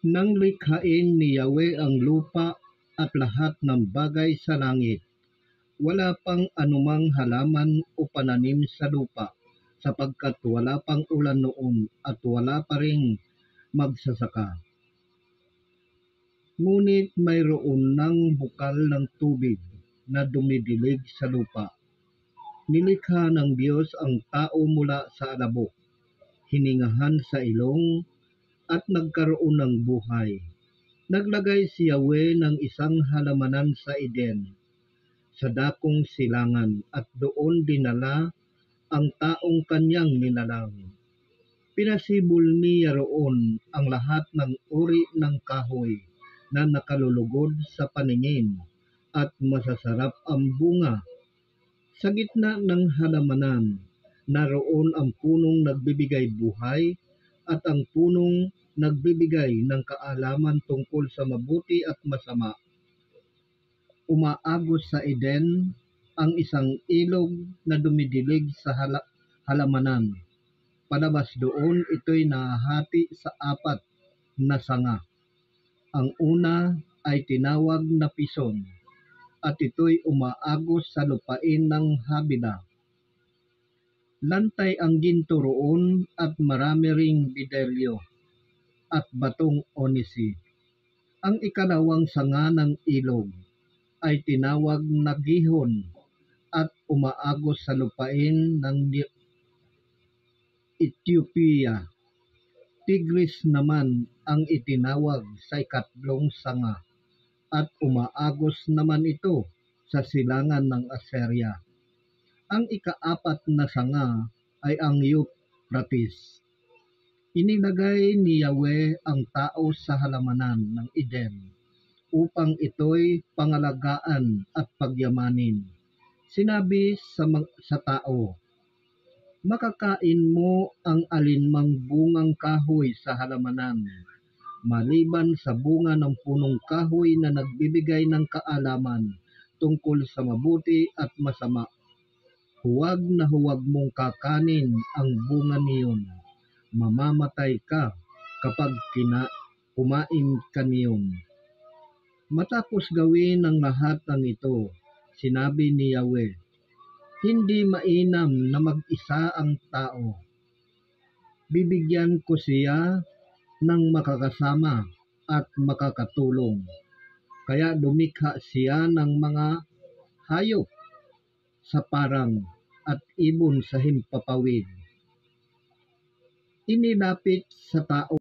Nang likhain ni Yahweh ang lupa at lahat ng bagay sa langit, wala pang anumang halaman o pananim sa lupa, sapagkat wala pang ulan noon at wala pa ring magsasaka. Ngunit mayroon ng bukal ng tubig na dumidilig sa lupa. Nilikha ng Diyos ang tao mula sa alabok, hiningahan sa ilong, at nagkaroon ng buhay. Naglagay si Yahweh ng isang halamanan sa Eden, sa dakong silangan, at doon dinala ang taong kanyang ninalang. Pinasibol niya roon ang lahat ng uri ng kahoy na nakalulugod sa paningin at masasarap ang bunga. Sa gitna ng halamanan, naroon ang punong nagbibigay buhay at ang punong nagbibigay ng kaalaman tungkol sa mabuti at masama. Umaagos sa Eden ang isang ilog na dumidilig sa halamanan. Palabas doon, ito'y nahati sa 4 na sanga. Ang una ay tinawag na Pison, at ito'y umaagos sa lupain ng Habila. Lantay ang ginto roon at marami ring bidelyo at batong onisi. Ang ikalawang sanga ng ilog ay tinawag na Gihon at umaagos sa lupain ng Ethiopia. Tigris naman ang itinawag sa ikatlong sanga at umaagos naman ito sa silangan ng Assyria. Ang ika-4 na sanga ay ang Euphrates. Inilagay ni Yahweh ang tao sa halamanan ng Eden upang ito'y pangalagaan at pagyamanin. Sinabi sa tao, "Makakain mo ang alinmang bungang kahoy sa halamanan, maliban sa bunga ng punong kahoy na nagbibigay ng kaalaman tungkol sa mabuti at masama. Huwag na huwag mong kakanin ang bunga niyon. Mamamatay ka kapag kumain ka niyon." Matapos gawin ang lahat ng ito, sinabi ni Yahweh, "Hindi mainam na mag-isa ang tao. Bibigyan ko siya ng makakasama at makakatulong." Kaya lumikha siya ng mga hayop sa parang at ibon sa himpapawid. Inilapit sa tao